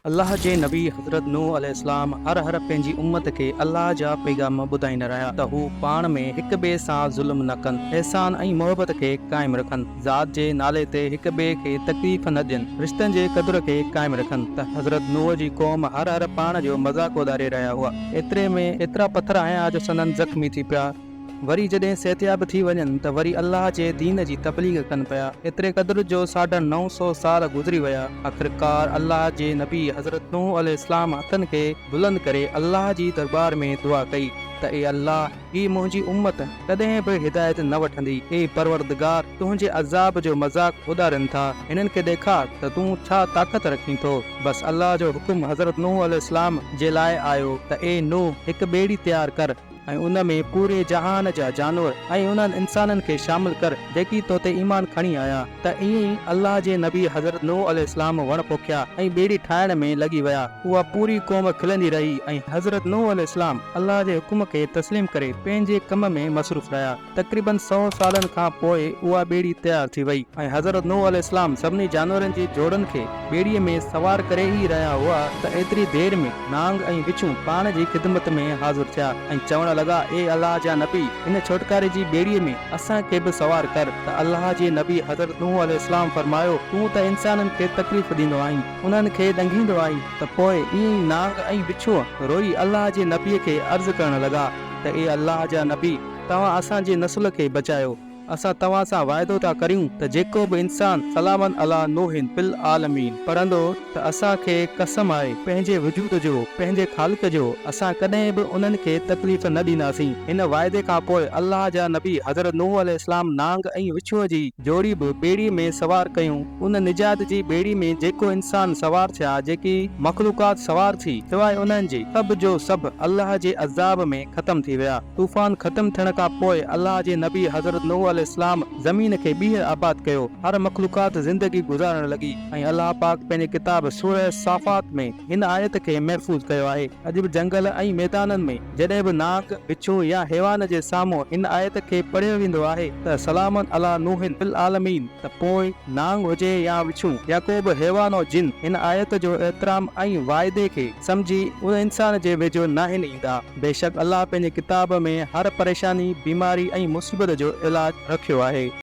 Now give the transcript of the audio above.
अल्लाह जे नबी हज़रत नूह अलैहिस्सलाम हर पंहिंजी उम्मत खे अल्लाह जा पैगाम ॿुधाईंदा रहिया त हू पाण में हिक ॿिए सां ज़ुल्म न कनि, एहसान ऐं मोहबत खे क़ाइमु रखनि, ज़ात जे नाले ते हिक ॿिए खे तकलीफ़ न ॾियनि, रिश्तनि जे क़दुर खे क़ाइमु रखनि। त हज़रत नूह जी क़ौम हर पाण जो मज़ाक उॾारे रहिया हुआ। एतिरे में एतिरा पथर आया जो सनन ज़ख़्मी थी पिया। वरी जॾहिं सिहतियाब थी वञनि त वरी अल्लाह जे दीन जी तबलीग कनि पिया। एतिरे क़दुर जो 950 साल गुज़री विया। आख़िरकार अल्लाह जे नबी हज़रत नूह अलैहिस्सलाम हथनि खे बुलंद करे अल्लाह जी दरबार में दुआ कई त ए अल्लाह, ही मुंहिंजी उम्मत कॾहिं बि हिदायत न वठंदी। ए परवरदिगार, तुंहिंजे अज़ाब जो मज़ाक उॾारनि था, हिननि खे ॾेखार त तूं छा ताक़त रखीं थो। बस अल्लाह जो हुकुम हज़रत नूह अलैहिस्सलाम जे लाइ आयो त ए नूह, हिकु ॿेड़ी तैयार कर ऐं उन में पूरे जहान जा जानवर ऐं उन्हनि इंसाननि खे शामिल कर जेकी तो ते ईमान खणी आया। त ईअं ई अल्लाह जे नबी हज़रत नूह अलैहिस्सलाम वण पोखिया ऐं ॿेड़ी ठाहिण में लॻी विया। उहा पूरी क़ौम खिलंदी रही ऐं हज़रत नूह अलैहिस्सलाम अल्लाह जे हुकुम खे तस्लीम करे पंहिंजे कम में मसरूफ़ रहिया। तक़रीबन 100 सालनि खां पोइ उहा ॿेड़ी तैयार थी वई ऐं हज़रत नूह अलैहिस्सलाम सभिनी जानवरनि जी जोड़नि खे ॿेड़ीअ में सवार करे ई रहिया हुआ त एतिरी देर में नांग ऐं बिच्छू पाण जी ख़िदमत में हाज़िर थिया ऐं चवण लॻा, ए अल्लाह जा नबी, हिन छोटकारे जी ॿेड़ीअ में असांखे बि सवार कर। त अल्लाह जे नबी हज़रत नूह अलैहिस्सलाम फरमायो, तूं त इंसाननि खे तकलीफ़ ॾींदो आहीं, उन्हनि खे ॾंगींदो आहीं। त पोइ ईअं ई नांग ऐं बिच्छूअ रोई अल्लाह जे नबीअ खे अर्ज़ु करण लॻा त ए अल्लाह जा नबी, तव्हां असांजे नस्ल खे बचायो। असां तव्हां सां वाइदो था करियूं त जेको बि इंसान सलामन अला नूहिन फिल आलमीन पढ़ंदो त असांखे कसम आहे पंहिंजे वजूद जो, पंहिंजे ख़ालिक जो, असां कॾहिं बि उन्हनि खे तकलीफ़ न ॾींदासीं। हिन वाइदे खां पोइ अल्लाह जा नबी हज़रत नूह अलैहिस्सलाम नांग ऐं विछुअ जी जोड़ी बि ॿेड़ीअ में सवार कयूं। उन निजात जी ॿेड़ी में जेको इंसान सवार थिया, जेकी मख़लूक़ात सवार थी, सवाइ उन्हनि जे सभ जो सभु अल्लाह जे अज़ाब में ख़तम थी विया। तूफ़ान ख़तम थियण खां पोइ अल्लाह जे नबी हज़रत नूह अलैहिस्सलाम ज़मीन खे ॿीहर आबाद कयो। हर मख़लूक़ात ज़िंदगी गुज़ारण लॻी ऐं अल्लाह पाक पंहिंजे किताब सूरह साफ़ात में हिन आयत खे महफ़ूज़ कयो आहे। अॼु बि जंगल ऐं मैदाननि में जॾहिं बि नाग, बिच्छू या हैवान जे साम्हूं हिन आयत खे पढ़ियो वेंदो आहे त सलामन अला नूहिन फिल आलमीन, त पोइ नांग हुजे या बिच्छू या को बि हैवान और जिन हिन आयत जो एहतराम ऐं वाइदे खे समझी उन इंसान जे वेझो नाहिन ईंदा। बेशक अल्लाह पंहिंजे किताब में हर परेशानी, बीमारी ऐं मुसीबत जो इलाज रखियो आहे।